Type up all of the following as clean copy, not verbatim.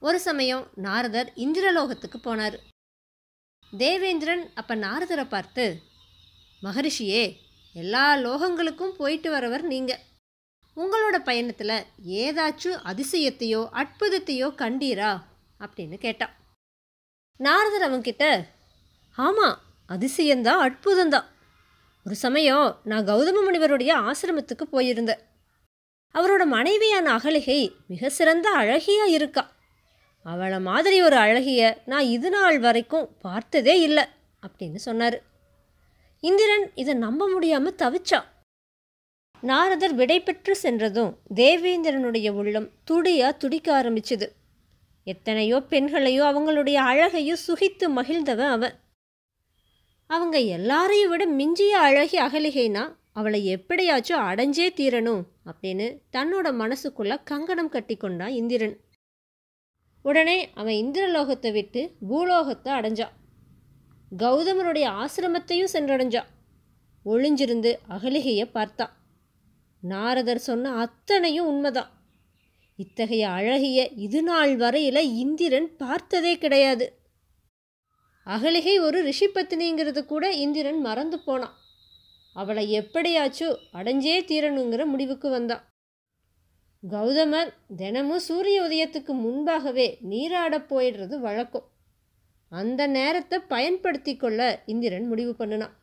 ஒரு சமயம் நாரதர் இந்திரலோகத்துக்கு போனார். தேவேந்திரன் அப்போ நாரதரை பார்த்து, மகரிஷியே, எல்லா லோகங்களுக்கும் போயிட்டு வரவர் நீங்கள். உங்களோட பயணத்தில் ஏதாச்சும் அதிசயத்தையோ அற்புதத்தையோ கண்டீரா அப்படின்னு கேட்டான். நாரதர் அவன்கிட்ட, ஆமாம், அதிசயந்தான், அற்புதந்தான். ஒரு சமயம் நான் கௌதம முனிவருடைய ஆசிரமத்துக்கு போயிருந்தேன். அவரோட மனைவியான அகலிகை மிக சிறந்த அழகியாக இருக்கா. அவளை மாதிரி ஒரு அழகிய நான் இது நாள் வரைக்கும் பார்த்ததே இல்லை அப்படின்னு சொன்னார். இந்திரன் இதை நம்ப முடியாமல் தவிச்சான். நாரதர் விடை பெற்று சென்றதும் தேவேந்திரனுடைய உள்ளம் துடிக்க ஆரம்பிச்சுது. எத்தனையோ பெண்களையோ அவங்களுடைய அழகையோ சுகித்து மகிழ்ந்தவன் அவன். அவங்க எல்லாரையும் விட மிஞ்சிய அழகி அகலிகைனா அவளை எப்படியாச்சும் அடைஞ்சே தீரணும் அப்படின்னு தன்னோட மனசுக்குள்ள கங்கணம் கட்டி கொண்டான் இந்திரன். உடனே அவன் இந்திரலோகத்தை விட்டு பூலோகத்தை அடைஞ்சான். கௌதமருடைய ஆசிரமத்தையும் சென்றடைஞ்சான். ஒளிஞ்சிருந்து அகலிகையை பார்த்தான். நாரதர் சொன்ன அத்தனையும் உண்மைதான். இத்தகைய அழகிய இது நாள் வரையில் இந்திரன் பார்த்ததே கிடையாது. அகலிகை ஒரு ரிஷி பத்தினிங்கிறது கூட இந்திரன் மறந்து போனான். அவளை எப்படியாச்சும் அடைஞ்சே தீரணுங்கிற முடிவுக்கு வந்தான். கௌதமர் தினமும் சூரிய உதயத்துக்கு முன்பாகவே நீராடப் போயிடுறது வழக்கம். அந்த நேரத்தை பயன்படுத்தி கொள்ள இந்திரன் முடிவு பண்ணினான்.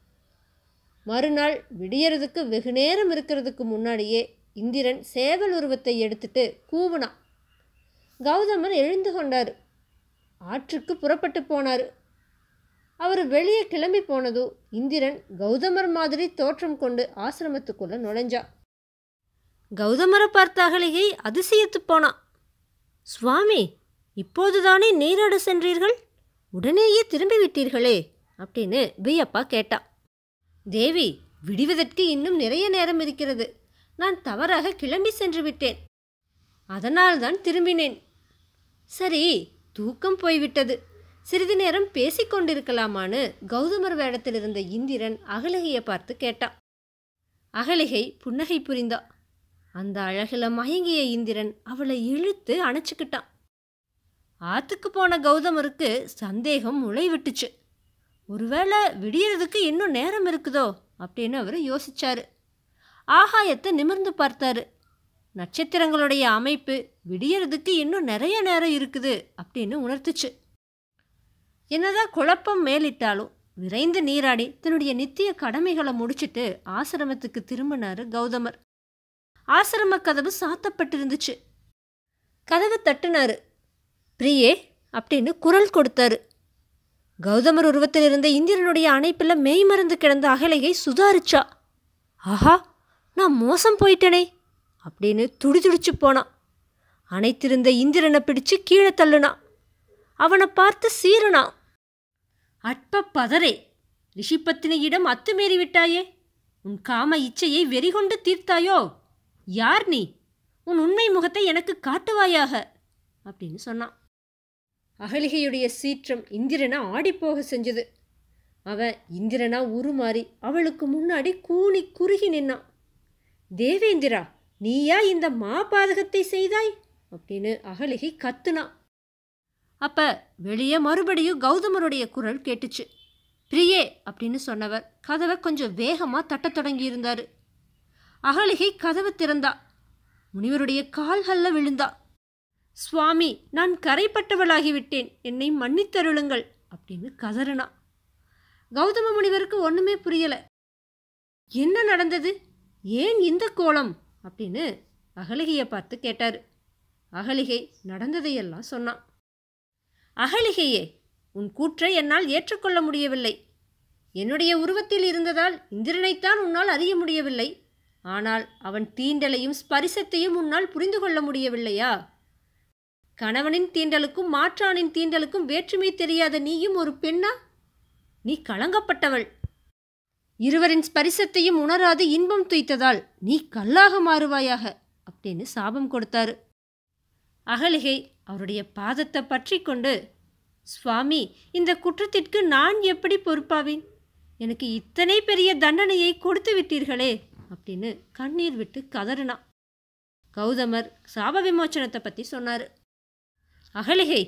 மறுநாள் விடியறதுக்கு வெகு நேரம் இருக்கிறதுக்கு முன்னாடியே இந்திரன் சேவல் உருவத்தை எடுத்துட்டு கூவுனான். கௌதமர் எழுந்து கொண்டார். ஆற்றுக்கு புறப்பட்டு போனார். அவர் வெளியே கிளம்பி போனதும் இந்திரன் கௌதமர் மாதிரி தோற்றம் கொண்டு ஆசிரமத்துக்குள்ள நுழைஞ்சா. கௌதமரை பார்த்த அகலிகை அதிசயித்து போனான். சுவாமி, இப்போதுதானே நீராட சென்றீர்கள், உடனேயே திரும்பி விட்டீர்களே அப்படின்னு வியப்பா கேட்டா. தேவி, விடுவதற்கு இன்னும் நிறைய நேரம் இருக்கிறது. நான் தவறாக கிளம்பி சென்று விட்டேன். அதனால்தான் திரும்பினேன். சரி, தூக்கம் போய்விட்டது. சிறிது நேரம் பேசிக்கொண்டிருக்கலாமான்னு கௌதமர் வேடத்தில் இருந்த இந்திரன் அகலிகையை பார்த்து கேட்டான். அகலிகை புன்னகை புரிந்தா. அந்த அழகில் மயங்கிய இந்திரன் அவளை இழுத்து அணைச்சிக்கிட்டான். ஆத்துக்கு போன கௌதமருக்கு சந்தேகம் முளைவிட்டுச்சு. ஒருவேளை விடியறதுக்கு இன்னும் நேரம் இருக்குதோ அப்படின்னு அவர் யோசிச்சாரு. ஆகாயத்தை நிமிர்ந்து பார்த்தாரு. நட்சத்திரங்களுடைய அமைப்பு விடியறதுக்கு இன்னும் நிறைய நேரம் இருக்குது அப்படின்னு உணர்த்துச்சு. என்னதான் குழப்பம் மேலிட்டாலும் விரைந்து நீராடி தன்னுடைய நித்திய கடமைகளை முடிச்சுட்டு ஆசிரமத்துக்கு திரும்பினாரு கௌதமர். ஆசிரம கதவு சாத்தப்பட்டிருந்துச்சு. கதவை தட்டுனாரு. பிரியே அப்படின்னு குரல் கொடுத்தாரு. கௌதமர் உருவத்தில் இருந்த இந்திரனுடைய அணைப்பில் மெய்மறந்து கிடந்த அகலிகை சுதாரிச்சா. ஆஹா, நான் மோசம் போயிட்டனே அப்படின்னு துடிச்சு போனான். அணைத்திருந்த இந்திரனை பிடிச்சு கீழே தள்ளுனான். அவனை பார்த்து சீருனான். அற்ப பதரே, ரிஷிபத்தினியிடம் அத்துமீறி விட்டாயே. உன் காம இச்சையை வெறிகொண்டு தீர்த்தாயோ? யார் நீ? உன் உண்மை முகத்தை எனக்கு காட்டுவாயாக அப்படின்னு சொன்னான். அகலிகையுடைய சீற்றம் இந்திரனை ஆடிப்போக செஞ்சது. அவன் இந்திரனா உருமாறி அவளுக்கு முன்னாடி கூனி குறுகி நின்னான். தேவேந்திரா, நீயா இந்த மாபாதகத்தை செய்தாய் அப்படின்னு அகலிகை கத்துனான். அப்ப வெளியே மறுபடியும் கௌதமருடைய குரல் கேட்டுச்சு. பிரியே அப்படின்னு சொன்னவர் கதவை கொஞ்சம் வேகமாக தட்டத் தொடங்கி இருந்தாரு. அகலிகை கதவை திறந்தா. முனிவருடைய கால்களில் விழுந்தா. சுவாமி, நான் கரைப்பட்டவளாகிவிட்டேன், என்னை மன்னித்தருளுங்கள் அப்படின்னு கதறினா. கௌதம முனிவருக்கு ஒன்றுமே புரியல. என்ன நடந்தது, ஏன் இந்த கோலம் அப்படின்னு அகலிகையை பார்த்து கேட்டார். அகலிகை நடந்ததையெல்லாம் சொன்னான். அகலிகையே, உன் கூற்றை என்னால் ஏற்றுக்கொள்ள முடியவில்லை. என்னுடைய உருவத்தில் இருந்ததால் இந்திரனைத்தான் உன்னால் அறிய முடியவில்லை. ஆனால் அவன் தீண்டலையும் ஸ்பரிசத்தையும் உன்னால் புரிந்து கொள்ள முடியவில்லையா? கணவனின் தீண்டலுக்கும் மாற்றானின் தீண்டலுக்கும் வேற்றுமை தெரியாத நீயும் ஒரு பெண்ணா? நீ களங்கப்பட்டவள். இருவரின் ஸ்பரிசத்தையும் உணராது இன்பம் துய்த்ததால் நீ கல்லாக மாறுவாயாக அப்படின்னு சாபம் கொடுத்தாரு. அகலிகை அவருடைய பாதத்தை பற்றி கொண்டு, சுவாமி, இந்த குற்றத்திற்கு நான் எப்படி பொறுப்பாவேன்? எனக்கு இத்தனை பெரிய தண்டனையை கொடுத்து விட்டீர்களே அப்படின்னு கண்ணீர் விட்டு கதறினான். கௌதமர் சாப விமோச்சனத்தை பற்றி சொன்னார். அகலிகை,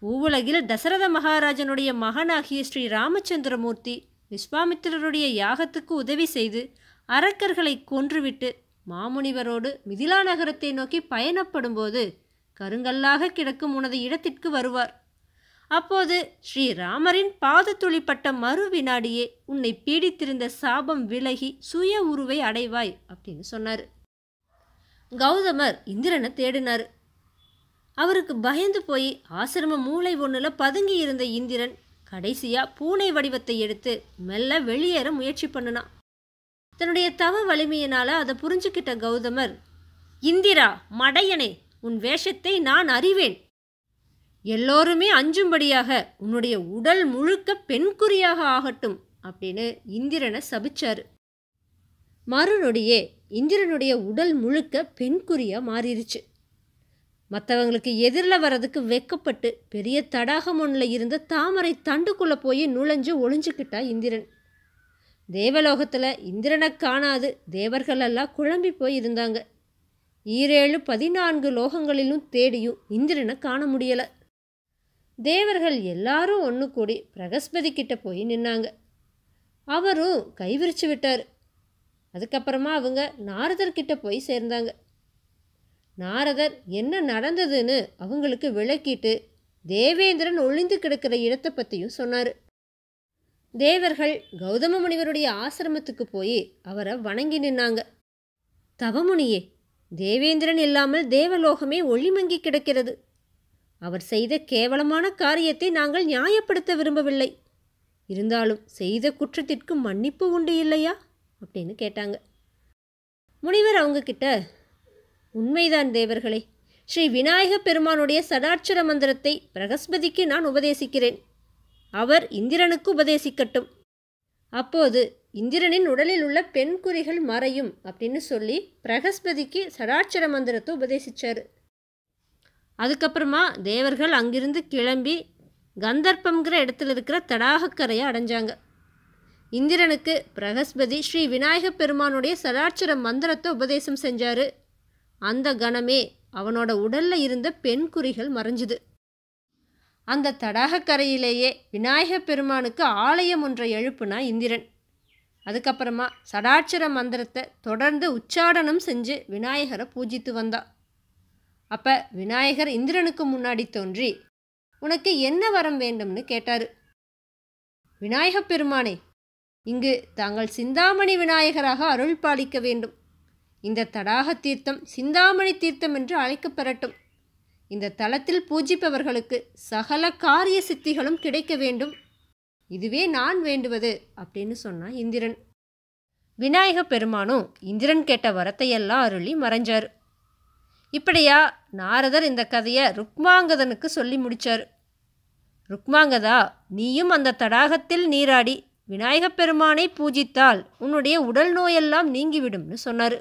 பூவுலகில் தசரத மகாராஜனுடைய மகனாகிய ஸ்ரீ ராமச்சந்திரமூர்த்தி விஸ்வாமித்திரருடைய யாகத்துக்கு உதவி செய்து அரக்கர்களை கொன்றுவிட்டு மாமுனிவரோடு மிதிலா நகரத்தை நோக்கி பயணப்படும்போது கருங்கல்லாக கிடக்கும் உனது இடத்திற்கு வருவார். அப்போது ஸ்ரீராமரின் பாதத்துளிப்பட்ட மறு வினாடியே உன்னை பீடித்திருந்த சாபம் விலகி சுய உருவை அடைவாய் அப்படின்னு சொன்னார். கௌதமர் இந்திரனை தேடினார். அவருக்கு பயந்து போய் ஆசிரம மூளை ஒன்றில் பதுங்கி இருந்த இந்திரன் கடைசியாக பூனை வடிவத்தை எடுத்து மெல்ல வெளியேற முயற்சி பண்ணினான். தன்னுடைய தவ வலிமையினால் அதை புரிஞ்சுக்கிட்ட கௌதமர், இந்திரா மடையனே, உன் வேஷத்தை நான் அறிவேன். எல்லோருமே அஞ்சும்படியாக உன்னுடைய உடல் முழுக்க பெண்குறியாக ஆகட்டும் அப்படின்னு இந்திரனை சபிச்சாரு. மறுநொடியே இந்திரனுடைய உடல் முழுக்க பெண்குறியாக மாறிடுச்சு. மற்றவங்களுக்கு எதிரில் வர்றதுக்கு வெக்கப்பட்டு பெரிய தடாகம் ஒன்றில் இருந்த தாமரை தண்டுக்குள்ளே போய் நுழைஞ்சு ஒளிஞ்சுக்கிட்டா இந்திரன். தேவலோகத்தில் இந்திரனை காணாது தேவர்களெல்லாம் குழம்பி போய் இருந்தாங்க. 14 லோகங்களிலும் தேடியும் இந்திரனை காண முடியலை. தேவர்கள் எல்லாரும் ஒன்று கூடி பிரகஸ்பதி கிட்ட போய் நின்னாங்க. அவரும் கைவிரிச்சு விட்டார். அதுக்கப்புறமா அவங்க நாரதர்கிட்ட போய் சேர்ந்தாங்க. நாரதர் என்ன நடந்ததுன்னு அவங்களுக்கு விளக்கிட்டு தேவேந்திரன் ஒளிந்து கிடக்கிற இடத்தை பற்றியும் சொன்னார். தேவர்கள் கௌதம முனிவருடைய ஆசிரமத்துக்கு போய் அவரை வணங்கி நின்னாங்க. தவமுனியே, தேவேந்திரன் இல்லாமல் தேவலோகமே ஒளிமங்கி கிடக்கிறது. அவர் செய்த கேவலமான காரியத்தை நாங்கள் நியாயப்படுத்த விரும்பவில்லை. இருந்தாலும் செய்த குற்றத்திற்கு மன்னிப்பு உண்டு இல்லையா அப்படின்னு கேட்டாங்க. முனிவர் அவங்க கிட்ட, உண்மைதான் தேவர்களே, ஸ்ரீ விநாயக பெருமானுடைய சடாட்சர மந்திரத்தை பிரகஸ்பதிக்கு நான் உபதேசிக்கிறேன். அவர் இந்திரனுக்கு உபதேசிக்கட்டும். அப்போது இந்திரனின் உடலில் உள்ள பெண் குறிகள் மறையும் அப்படின்னு சொல்லி பிரகஸ்பதிக்கு சடாட்சர மந்திரத்தை உபதேசிச்சாரு. அதுக்கப்புறமா தேவர்கள் அங்கிருந்து கிளம்பி கந்தர்ப்பங்கிற இடத்துல இருக்கிற தடாகக்கரையை அடைஞ்சாங்க. இந்திரனுக்கு பிரகஸ்பதி ஸ்ரீ விநாயக பெருமானுடைய சடாட்சர மந்திரத்தை உபதேசம் செஞ்சார். அந்த கணமே அவனோட உடலில் இருந்த பெண் குறிகள் மறைஞ்சுது. அந்த தடாகக்கரையிலேயே விநாயக பெருமானுக்கு ஆலயம் ஒன்றை எழுப்புனா இந்திரன். அதுக்கப்புறமா சடாட்சர மந்திரத்தை தொடர்ந்து உச்சாடனம் செஞ்சு விநாயகரை பூஜித்து வந்தான். அப்போ விநாயகர் இந்திரனுக்கு முன்னாடி தோன்றி, உனக்கு என்ன வரம் வேண்டும்னு கேட்டார். விநாயக பெருமானே, இங்கு தாங்கள் சிந்தாமணி விநாயகராக அருள் பாலிக்க வேண்டும். இந்த தடாக தீர்த்தம் சிந்தாமணி தீர்த்தம் என்று அழைக்கப்பெறட்டும். இந்த தலத்தில் பூஜிப்பவர்களுக்கு சகல காரிய சித்திகளும் கிடைக்க வேண்டும். இதுவே நான் வேண்டுவது அப்படின்னு சொன்னான் இந்திரன். விநாயக பெருமானும் இந்திரன் கேட்ட வரத்தையெல்லாம் அருளி மறைஞ்சார். இப்படியா நாரதர் இந்த கதையை ருக்மாங்கதனுக்கு சொல்லி முடித்தார். ருக்மாங்கதா, நீயும் அந்த தடாகத்தில் நீராடி விநாயகப் பெருமானை பூஜித்தால் உன்னுடைய உடல் நோயெல்லாம் நீங்கிவிடும்னு சொன்னார்.